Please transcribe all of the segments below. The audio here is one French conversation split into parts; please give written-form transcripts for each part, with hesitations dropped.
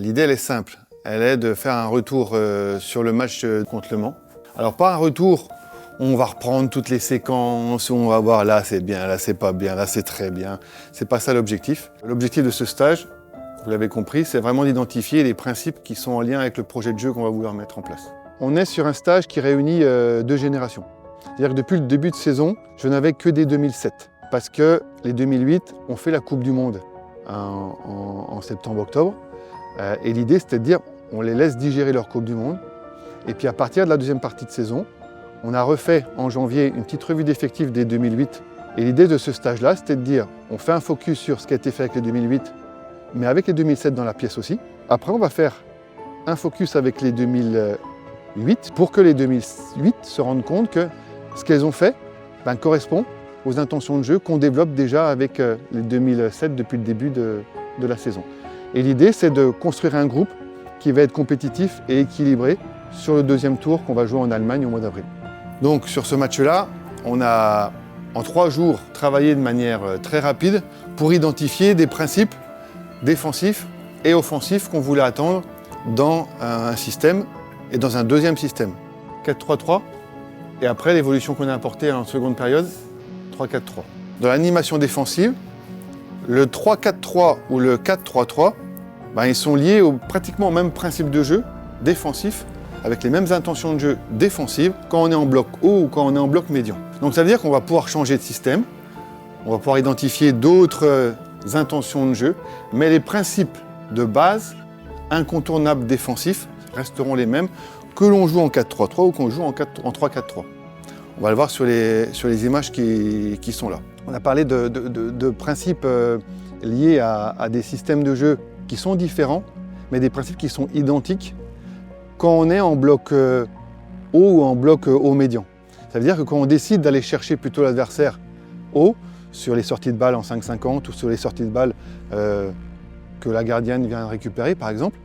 L'idée, elle est simple. Elle est de faire un retour sur le match contre Le Mans. Alors, pas un retour où on va reprendre toutes les séquences, où on va voir là c'est bien, là c'est pas bien, là c'est très bien. C'est pas ça l'objectif. L'objectif de ce stage, vous l'avez compris, c'est vraiment d'identifier les principes qui sont en lien avec le projet de jeu qu'on va vouloir mettre en place. On est sur un stage qui réunit deux générations. C'est-à-dire que depuis le début de saison, je n'avais que des 2007. Parce que les 2008 ont fait la Coupe du Monde en septembre-octobre. Et l'idée, c'était de dire, on les laisse digérer leur Coupe du Monde. Et puis à partir de la deuxième partie de saison, on a refait en janvier une petite revue d'effectifs des 2008. Et l'idée de ce stage-là, c'était de dire, on fait un focus sur ce qui a été fait avec les 2008, mais avec les 2007 dans la pièce aussi. Après, on va faire un focus avec les 2008 pour que les 2008 se rendent compte que ce qu'elles ont fait correspond aux intentions de jeu qu'on développe déjà avec les 2007 depuis le début de la saison. Et l'idée, c'est de construire un groupe qui va être compétitif et équilibré sur le deuxième tour qu'on va jouer en Allemagne au mois d'avril. Donc sur ce match-là, on a en 3 jours travaillé de manière très rapide pour identifier des principes défensifs et offensifs qu'on voulait attendre dans un système et dans un deuxième système. 4-3-3 et après l'évolution qu'on a apportée en seconde période, 3-4-3. Dans l'animation défensive, le 3-4-3 ou le 4-3-3, ils sont liés pratiquement au même principe de jeu défensif, avec les mêmes intentions de jeu défensives quand on est en bloc haut ou quand on est en bloc médian. Donc ça veut dire qu'on va pouvoir changer de système, on va pouvoir identifier d'autres intentions de jeu, mais les principes de base, incontournables défensifs, resteront les mêmes que l'on joue en 4-3-3 ou qu'on joue en 3-4-3. On va le voir sur les images qui sont là. On a parlé de principes liés à des systèmes de jeu qui sont différents, mais des principes qui sont identiques quand on est en bloc haut ou en bloc haut médian. Ça veut dire que quand on décide d'aller chercher plutôt l'adversaire haut, sur les sorties de balle en 5-50 ou sur les sorties de balle que la gardienne vient récupérer par exemple,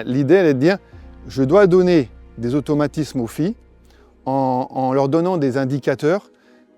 l'idée elle est de dire je dois donner des automatismes aux filles en leur donnant des indicateurs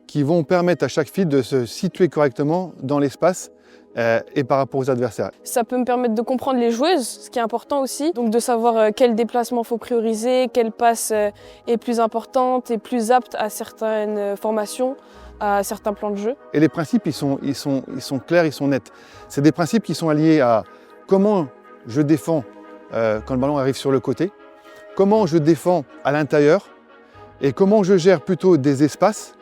qui vont permettre à chaque fille de se situer correctement dans l'espace et par rapport aux adversaires. Ça peut me permettre de comprendre les joueuses, ce qui est important aussi, donc de savoir quel déplacement il faut prioriser, quelle passe est plus importante et plus apte à certaines formations, à certains plans de jeu. Et les principes, ils sont clairs, ils sont nets. C'est des principes qui sont liés à comment je défends quand le ballon arrive sur le côté, comment je défends à l'intérieur et comment je gère plutôt des espaces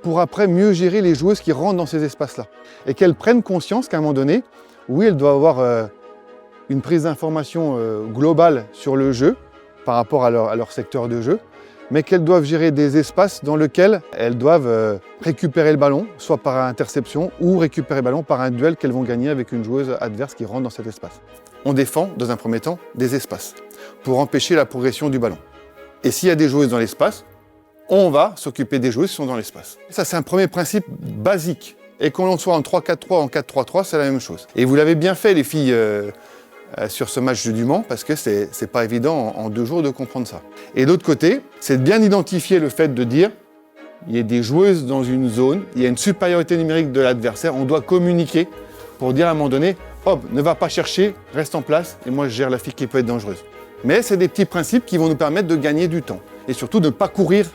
pour après mieux gérer les joueuses qui rentrent dans ces espaces-là. Et qu'elles prennent conscience qu'à un moment donné, oui, elles doivent avoir une prise d'information globale sur le jeu par rapport à leur secteur de jeu, mais qu'elles doivent gérer des espaces dans lesquels elles doivent récupérer le ballon, soit par interception ou récupérer le ballon par un duel qu'elles vont gagner avec une joueuse adverse qui rentre dans cet espace. On défend, dans un premier temps, des espaces pour empêcher la progression du ballon. Et s'il y a des joueuses dans l'espace, on va s'occuper des joueuses qui sont dans l'espace. Ça, c'est un premier principe basique. Et qu'on soit en 3-4-3, en 4-3-3, c'est la même chose. Et vous l'avez bien fait, les filles, sur ce match du Mans, parce que c'est pas évident en 2 jours de comprendre ça. Et d'autre côté, c'est de bien identifier le fait de dire il y a des joueuses dans une zone, il y a une supériorité numérique de l'adversaire, on doit communiquer pour dire à un moment donné, hop, ne va pas chercher, reste en place, et moi je gère la fille qui peut être dangereuse. Mais c'est des petits principes qui vont nous permettre de gagner du temps. Et surtout de ne pas courir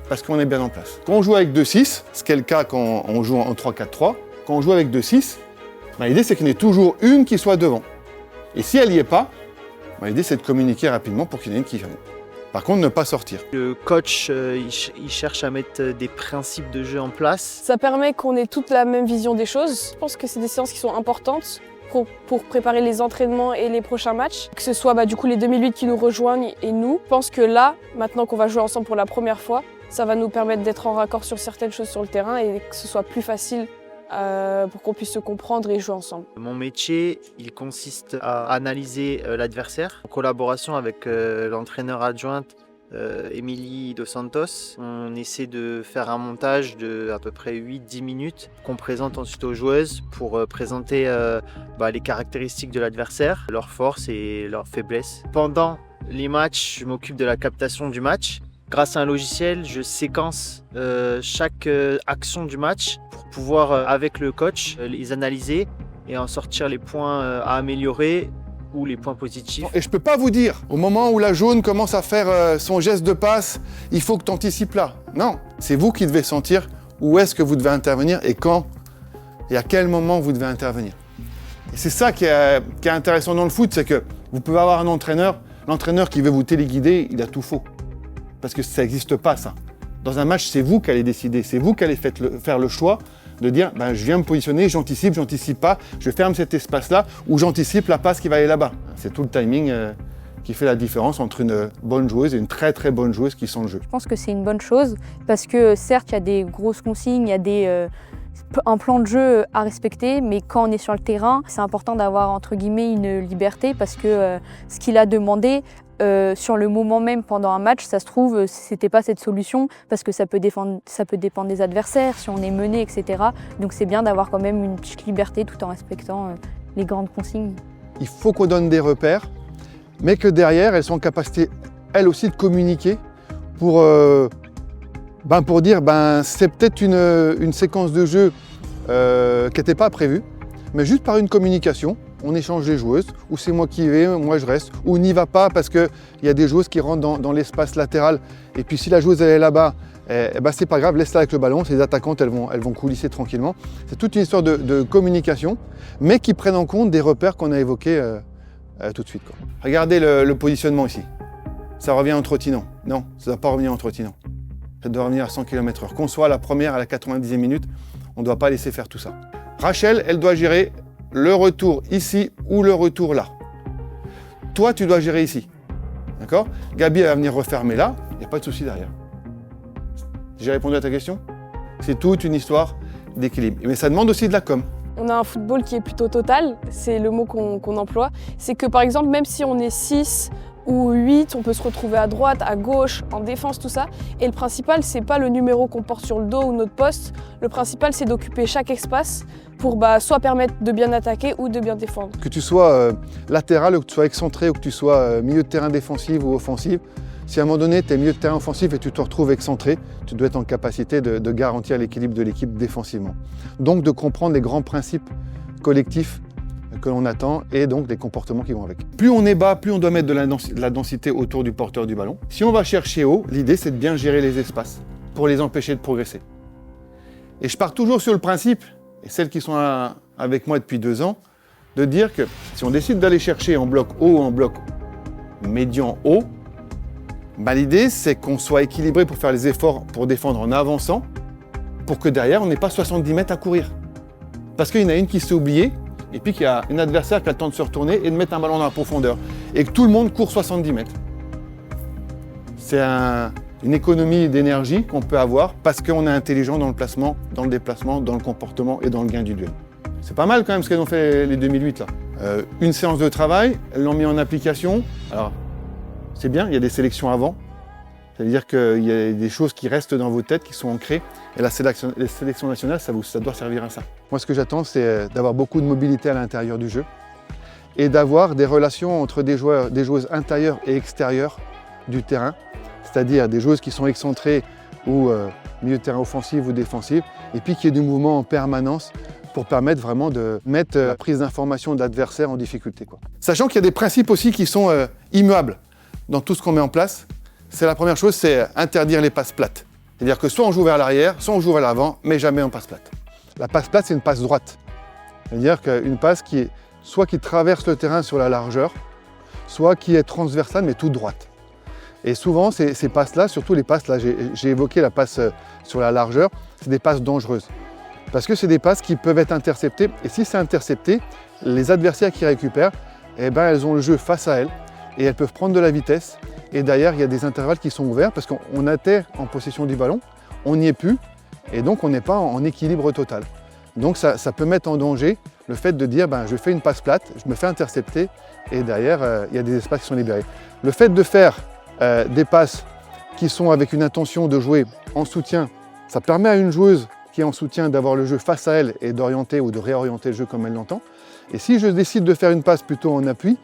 parce qu'on est bien en place. Quand on joue avec 2-6, ce qui est le cas quand on joue en 3-4-3, quand on joue avec 2-6, l'idée c'est qu'il y en ait toujours une qui soit devant. Et si elle n'y est pas, l'idée c'est de communiquer rapidement pour qu'il y en ait une qui vienne. Par contre, ne pas sortir. Le coach, il cherche à mettre des principes de jeu en place. Ça permet qu'on ait toute la même vision des choses. Je pense que c'est des séances qui sont importantes pour préparer les entraînements et les prochains matchs. Que ce soit du coup les 2008 qui nous rejoignent et nous. Je pense que là, maintenant qu'on va jouer ensemble pour la première fois, ça va nous permettre d'être en raccord sur certaines choses sur le terrain et que ce soit plus facile pour qu'on puisse se comprendre et jouer ensemble. Mon métier, il consiste à analyser l'adversaire en collaboration avec l'entraîneur adjointe Émilie Dos Santos. On essaie de faire un montage de à peu près 8-10 minutes qu'on présente ensuite aux joueuses pour présenter les caractéristiques de l'adversaire, leurs forces et leurs faiblesses. Pendant les matchs, je m'occupe de la captation du match. Grâce à un logiciel, je séquence chaque action du match pour pouvoir, avec le coach, les analyser et en sortir les points à améliorer ou les points positifs. Et je ne peux pas vous dire, au moment où la jaune commence à faire son geste de passe, il faut que tu anticipes là. Non, c'est vous qui devez sentir où est-ce que vous devez intervenir et quand et à quel moment vous devez intervenir. Et c'est ça qui est intéressant dans le foot, c'est que vous pouvez avoir un entraîneur, l'entraîneur qui veut vous téléguider, il a tout faux. Parce que ça n'existe pas, ça. Dans un match, c'est vous qui allez décider, c'est vous qui allez faire le choix de dire je viens me positionner, j'anticipe pas, je ferme cet espace-là ou j'anticipe la passe qui va aller là-bas. C'est tout le timing qui fait la différence entre une bonne joueuse et une très très bonne joueuse qui sent le jeu. Je pense que c'est une bonne chose parce que certes, il y a des grosses consignes, il y a un plan de jeu à respecter, mais quand on est sur le terrain, c'est important d'avoir entre guillemets une liberté parce que ce qu'il a demandé, sur le moment même pendant un match, ça se trouve, c'était pas cette solution parce que ça peut dépendre des adversaires, si on est mené, etc. Donc c'est bien d'avoir quand même une petite liberté tout en respectant les grandes consignes. Il faut qu'on donne des repères, mais que derrière, elles sont en capacité, elles aussi, de communiquer pour dire c'est peut-être une séquence de jeu qui n'était pas prévue, mais juste par une communication. On échange les joueuses, ou c'est moi qui vais, moi je reste, ou n'y va pas parce qu'il y a des joueuses qui rentrent dans l'espace latéral. Et puis si la joueuse elle est là-bas, c'est pas grave, laisse-la avec le ballon, ces attaquantes elles vont coulisser tranquillement. C'est toute une histoire de communication, mais qui prennent en compte des repères qu'on a évoqués tout de suite. Quoi. Regardez le positionnement ici. Ça revient en trottinant. Non, ça ne doit pas revenir en trottinant. Ça doit revenir à 100 km/h. Qu'on soit la première à la 90e minute, on ne doit pas laisser faire tout ça. Rachel, elle doit gérer le retour ici ou le retour là. Toi, tu dois gérer ici. D'accord ? Gabi, elle va venir refermer là, il n'y a pas de souci derrière. J'ai répondu à ta question ? C'est toute une histoire d'équilibre. Mais ça demande aussi de la com. On a un football qui est plutôt total, c'est le mot qu'on emploie. C'est que par exemple, même si on est 6 ou 8, on peut se retrouver à droite, à gauche, en défense, tout ça. Et le principal, c'est pas le numéro qu'on porte sur le dos ou notre poste. Le principal, c'est d'occuper chaque espace pour soit permettre de bien attaquer ou de bien défendre. Que tu sois latéral ou que tu sois excentré ou que tu sois milieu de terrain défensif ou offensif, si à un moment donné tu es milieu de terrain offensif et tu te retrouves excentré, tu dois être en capacité de garantir l'équilibre de l'équipe défensivement. Donc de comprendre les grands principes collectifs que l'on attend et donc les comportements qui vont avec. Plus on est bas, plus on doit mettre de la densité autour du porteur du ballon. Si on va chercher haut, l'idée c'est de bien gérer les espaces pour les empêcher de progresser. Et je pars toujours sur le principe, et celles qui sont avec moi depuis 2 ans, de dire que si on décide d'aller chercher en bloc haut ou en bloc médian haut, l'idée c'est qu'on soit équilibré pour faire les efforts pour défendre en avançant, pour que derrière on n'ait pas 70 mètres à courir. Parce qu'il y en a une qui s'est oubliée, et puis qu'il y a un adversaire qui a le temps de se retourner et de mettre un ballon dans la profondeur. Et que tout le monde court 70 mètres. C'est une économie d'énergie qu'on peut avoir parce qu'on est intelligent dans le placement, dans le déplacement, dans le comportement et dans le gain du duel. C'est pas mal quand même ce qu'elles ont fait les 2008 là. Une séance de travail, elles l'ont mis en application. Alors, c'est bien, il y a des sélections avant. C'est-à-dire qu'il y a des choses qui restent dans vos têtes, qui sont ancrées. Et les sélections nationales, ça doit servir à ça. Moi, ce que j'attends, c'est d'avoir beaucoup de mobilité à l'intérieur du jeu et d'avoir des relations entre des joueuses intérieures et extérieures du terrain, c'est-à-dire des joueuses qui sont excentrées ou milieu de terrain offensif ou défensif, et puis qu'il y ait du mouvement en permanence pour permettre vraiment de mettre la prise d'information d'adversaires en difficulté. Sachant qu'il y a des principes aussi qui sont immuables dans tout ce qu'on met en place. C'est la première chose, c'est interdire les passes plates. C'est-à-dire que soit on joue vers l'arrière, soit on joue vers l'avant, mais jamais en passe plate. La passe plate, c'est une passe droite. C'est-à-dire qu'une passe qui traverse le terrain sur la largeur, soit qui est transversale, mais toute droite. Et souvent, ces passes-là, surtout les passes, là, j'ai évoqué la passe sur la largeur, c'est des passes dangereuses. Parce que c'est des passes qui peuvent être interceptées, et si c'est intercepté, les adversaires qui récupèrent, elles ont le jeu face à elles, et elles peuvent prendre de la vitesse. Et derrière, il y a des intervalles qui sont ouverts parce qu'on atterre en possession du ballon, on n'y est plus, et donc on n'est pas en équilibre total. Donc ça peut mettre en danger le fait de dire je fais une passe plate, je me fais intercepter, et derrière, il y a des espaces qui sont libérés. Le fait de faire des passes qui sont avec une intention de jouer en soutien, ça permet à une joueuse qui est en soutien d'avoir le jeu face à elle et d'orienter ou de réorienter le jeu comme elle l'entend. Et si je décide de faire une passe plutôt en appui,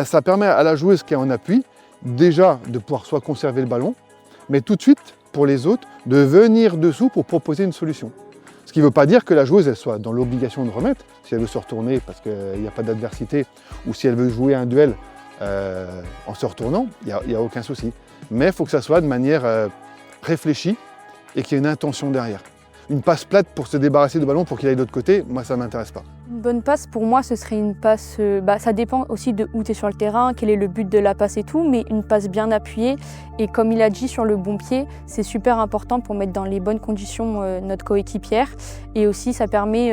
ça permet à la joueuse qui est en appui déjà de pouvoir soit conserver le ballon, mais tout de suite, pour les autres, de venir dessous pour proposer une solution. Ce qui ne veut pas dire que la joueuse elle soit dans l'obligation de remettre, si elle veut se retourner parce qu'il n'y a pas d'adversité, ou si elle veut jouer un duel en se retournant, il n'y a aucun souci. Mais il faut que ça soit de manière réfléchie et qu'il y ait une intention derrière. Une passe plate pour se débarrasser du ballon pour qu'il aille de l'autre côté, moi ça ne m'intéresse pas. Une bonne passe, pour moi, ce serait une passe... ça dépend aussi de où tu es sur le terrain, quel est le but de la passe et tout, mais une passe bien appuyée. Et comme il a dit, sur le bon pied, c'est super important pour mettre dans les bonnes conditions notre coéquipière. Et aussi, ça permet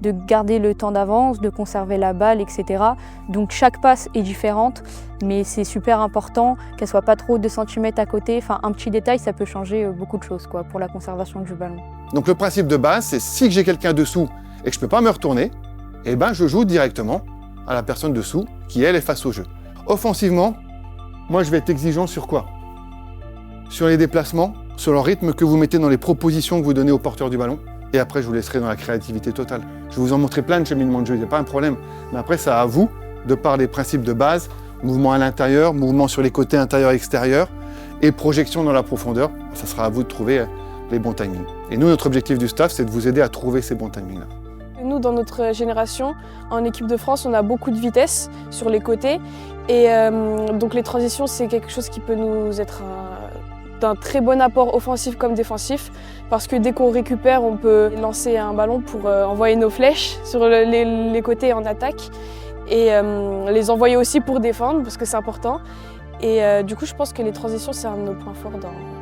de garder le temps d'avance, de conserver la balle, etc. Donc chaque passe est différente, mais c'est super important qu'elle soit pas trop 2 cm à côté. Enfin, un petit détail, ça peut changer beaucoup de choses quoi, pour la conservation du ballon. Donc le principe de base, c'est si j'ai quelqu'un dessous et que je ne peux pas me retourner, eh ben, je joue directement à la personne dessous qui, elle, est face au jeu. Offensivement, moi, je vais être exigeant sur quoi? Sur les déplacements, sur le rythme que vous mettez dans les propositions que vous donnez au porteur du ballon. Et après, je vous laisserai dans la créativité totale. Je vais vous en montrer plein de cheminements de jeu, il n'y a pas un problème. Mais après, c'est à vous, de par les principes de base, mouvement à l'intérieur, mouvement sur les côtés intérieur-extérieur et projection dans la profondeur. Ça sera à vous de trouver les bons timings. Et nous, notre objectif du staff, c'est de vous aider à trouver ces bons timings-là. Nous, dans notre génération, en équipe de France, on a beaucoup de vitesse sur les côtés. Et donc les transitions, c'est quelque chose qui peut nous être d'un très bon apport offensif comme défensif. Parce que dès qu'on récupère, on peut lancer un ballon pour envoyer nos flèches sur les côtés en attaque. Et les envoyer aussi pour défendre, parce que c'est important. Et du coup, je pense que les transitions, c'est un de nos points forts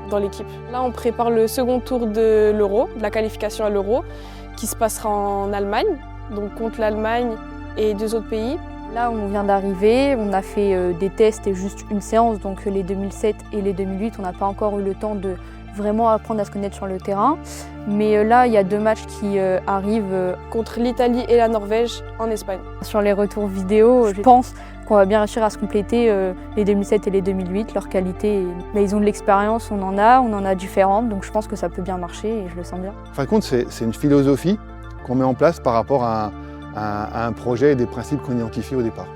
dans l'équipe. Là, on prépare le second tour de l'Euro, de la qualification à l'Euro, qui se passera en Allemagne, donc contre l'Allemagne et 2 autres pays. Là, on vient d'arriver, on a fait des tests et juste une séance, donc les 2007 et les 2008, on n'a pas encore eu le temps de vraiment apprendre à se connaître sur le terrain. Mais là, il y a 2 matchs qui arrivent. Contre l'Italie et la Norvège en Espagne. Sur les retours vidéo, je pense qu'on va bien réussir à se compléter les 2007 et les 2008. Leur qualité, ils ont de l'expérience, on en a différentes, donc je pense que ça peut bien marcher et je le sens bien. En fin de compte, c'est une philosophie qu'on met en place par rapport à un projet et des principes qu'on identifie au départ.